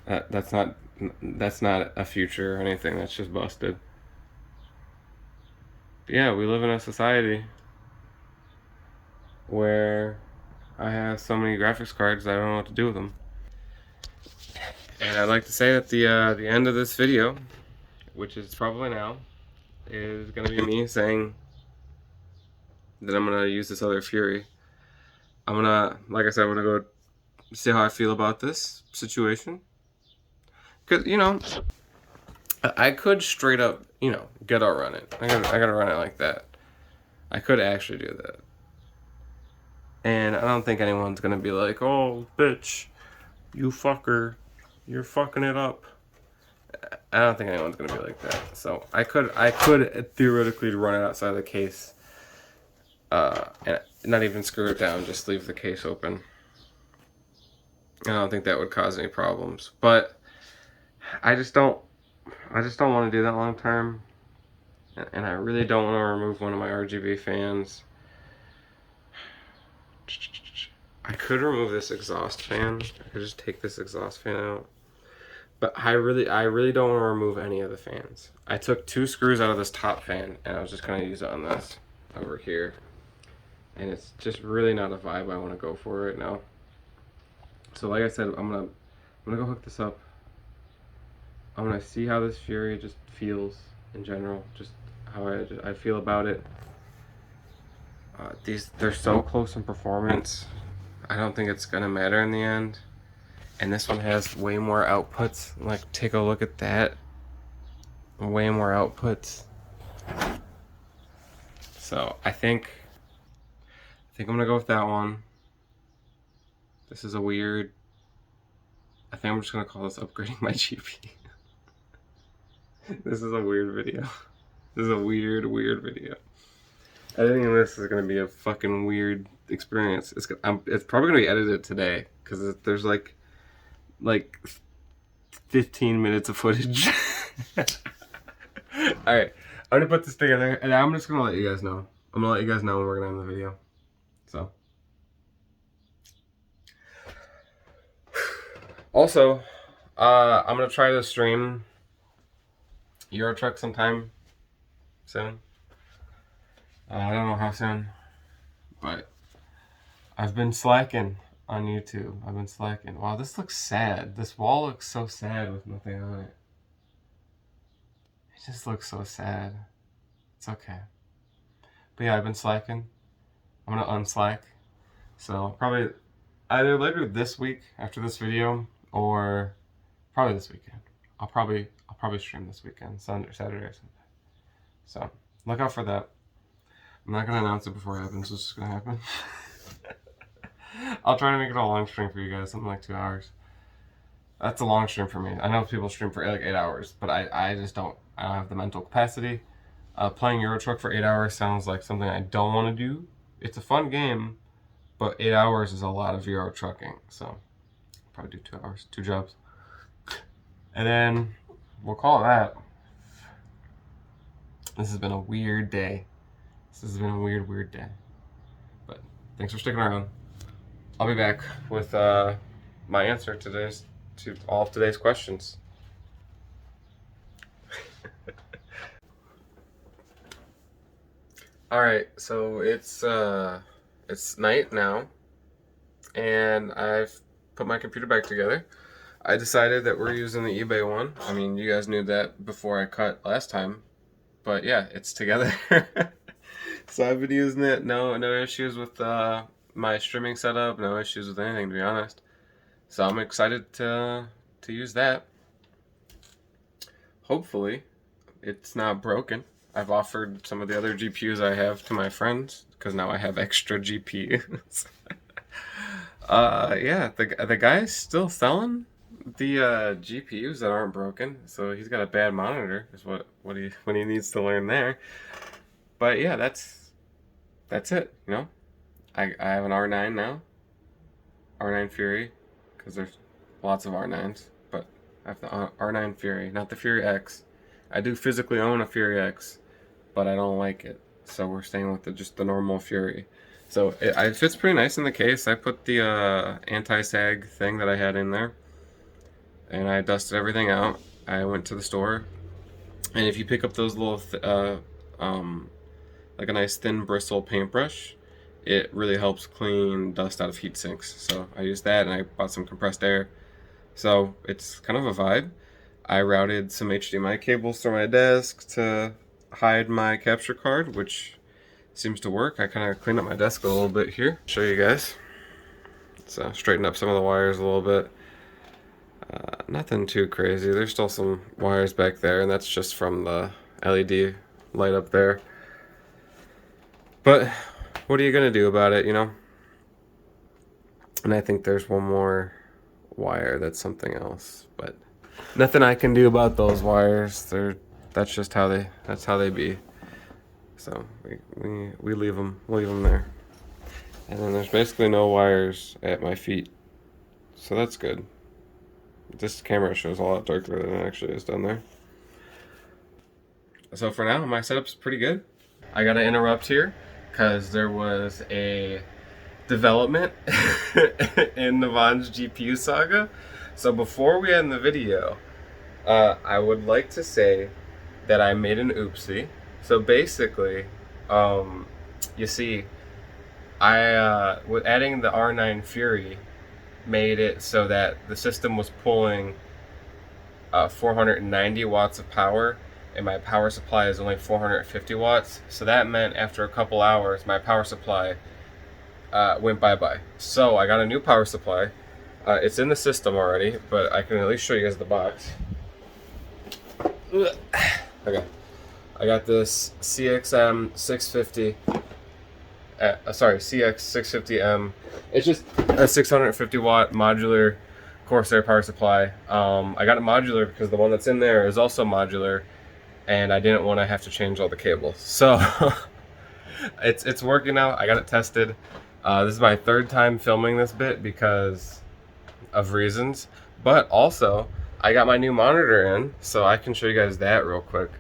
that's not a future or anything. That's just busted. But yeah, we live in a society where I have so many graphics cards that I don't know what to do with them. And I'd like to say that the end of this video, which is probably now, is gonna be me saying that I'm gonna use this other Fury. I'm gonna, like I said, I'm gonna go see how I feel about this situation. Cause, you know, I could straight up, you know, ghetto run it. I gotta run it like that. I could actually do that. And I don't think anyone's gonna be like, oh, bitch, you fucker, you're fucking it up. I don't think anyone's gonna be like that. So I could theoretically run it outside of the case, and not even screw it down, just leave the case open. I don't think that would cause any problems. But I just don't want to do that long term, and I really don't want to remove one of my RGB fans. I could remove this exhaust fan. I could just take this exhaust fan out. But I really don't want to remove any of the fans. I took 2 screws out of this top fan, and I was just going to use it on this over here. And it's just really not a vibe I want to go for right now. So like I said, I'm gonna go hook this up. I'm gonna see how this Fury just feels in general, just how I feel about it. They're so close in performance. I don't think it's gonna matter in the end. And this one has way more outputs. Like, take a look at that. Way more outputs. So I think I'm gonna go with that one. This is a weird. I think I'm just gonna call this upgrading my GP. This is a weird video. This is a weird video. Editing this is gonna be a fucking weird experience. It's probably gonna be edited today because there's like 15 minutes of footage. All right, I'm gonna put this together, and I'm just gonna let you guys know. I'm gonna let you guys know when we're gonna end the video. So, also, I'm gonna try to stream Euro Truck sometime soon. I don't know how soon, but I've been slacking on YouTube. I've been slacking. Wow, this looks sad. This wall looks so sad with nothing on it. It just looks so sad. It's okay. But yeah, I've been slacking. I'm gonna unslack. So probably either later this week after this video, or probably this weekend. I'll probably stream this weekend, Sunday, Saturday or Sunday. So look out for that. I'm not gonna announce it before it happens. It's just gonna happen. I'll try to make it a long stream for you guys, something like 2 hours. That's a long stream for me. I know people stream for like 8 hours, but I just don't. I don't have the mental capacity. Playing Euro Truck for 8 hours sounds like something I don't want to do. It's a fun game, but 8 hours is a lot of Euro Trucking. So I'll probably do 2 hours, 2 jobs. And then we'll call it that. This has been a weird day. This has been a weird day. But thanks for sticking around. I'll be back with my answer to all of today's questions. All right, so it's night now, and I've put my computer back together. I decided that we're using the eBay one. I mean, you guys knew that before I cut last time, but yeah, it's together. So I've been using it. No issues with my streaming setup. No issues with anything, to be honest. So I'm excited to use that. Hopefully, it's not broken. I've offered some of the other GPUs I have to my friends because now I have extra GPUs. Yeah, the guy's still selling the GPUs that aren't broken, so he's got a bad monitor. Is what he needs to learn there. But yeah, that's it. You know, I have an R9 now, R9 Fury, because there's lots of R9s, but I have the R9 Fury, not the Fury X. I do physically own a Fury X, but I don't like it, so we're staying with just the normal Fury. So it fits pretty nice in the case. I put the anti-sag thing that I had in there, and I dusted everything out. I went to the store, and if you pick up those little like a nice thin bristle paintbrush, it really helps clean dust out of heat sinks. So I used that, and I bought some compressed air. So it's kind of a vibe. I routed some HDMI cables through my desk to hide my capture card, which seems to work. I kind of cleaned up my desk a little bit here. Show you guys. So straighten up some of the wires a little bit. Nothing too crazy. There's still some wires back there, and that's just from the LED light up there. But what are you gonna do about it, you know? And I think there's one more wire that's something else, but nothing I can do about those wires. That's just how they be. So we leave them there. And then there's basically no wires at my feet, so that's good. This camera shows a lot darker than it actually is down there. So for now, my setup's pretty good. I gotta interrupt here because there was a development in Nevan's GPU saga. So before we end the video, I would like to say that I made an oopsie. So basically, you see, with adding the R9 Fury, made it so that the system was pulling 490 watts of power, and my power supply is only 450 watts. So that meant after a couple hours, my power supply went bye-bye. So I got a new power supply. It's in the system already, but I can at least show you guys the box. Okay, I got this CXM 650. CX650M. It's just a 650 watt modular Corsair power supply. I got it modular because the one that's in there is also modular, and I didn't want to have to change all the cables. So it's working now. I got it tested. This is my third time filming this bit because of reasons, but also I got my new monitor in, so I can show you guys that real quick.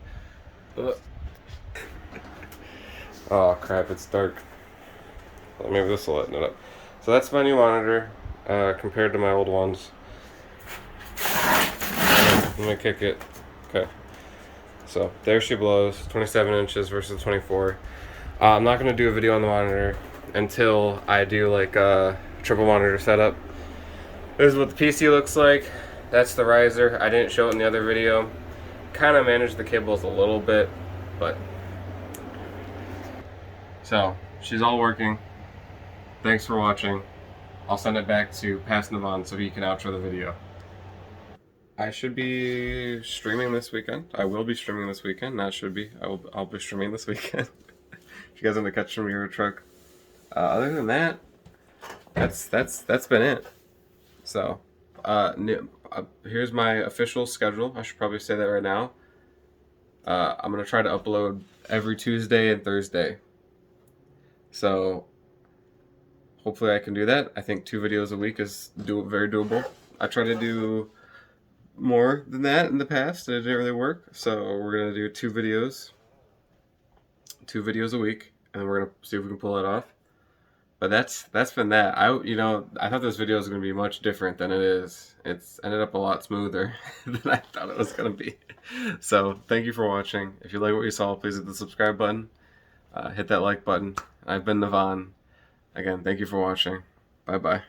Oh crap, it's dark. Maybe this will lighten it up. So that's my new monitor compared to my old ones. I'm gonna kick it. Okay. So there she blows, 27 inches versus 24. I'm not gonna do a video on the monitor. until I do like a triple monitor setup. This is what the PC looks like. That's the riser. I didn't show it in the other video. Kind of managed the cables a little bit, but so she's all working. Thanks for watching. I'll send it back to past Nevan so he can outro the video. I should be streaming this weekend. I will be streaming this weekend. Not should be. I'll be streaming this weekend. If you guys want to catch some Euro Truck. Other than that, that's been it. So, here's my official schedule. I should probably say that right now. I'm gonna try to upload every Tuesday and Thursday. So, hopefully I can do that. I think 2 videos a week is very doable. I try to do more than that in the past, and it didn't really work. So we're gonna do 2 videos a week, and we're gonna see if we can pull it off. But that's been that. I thought this video was gonna be much different than it is. It's ended up a lot smoother than I thought it was gonna be. So thank you for watching. If you like what you saw, please hit the subscribe button, hit that like button. I've been Nevan. Again, thank you for watching. Bye bye.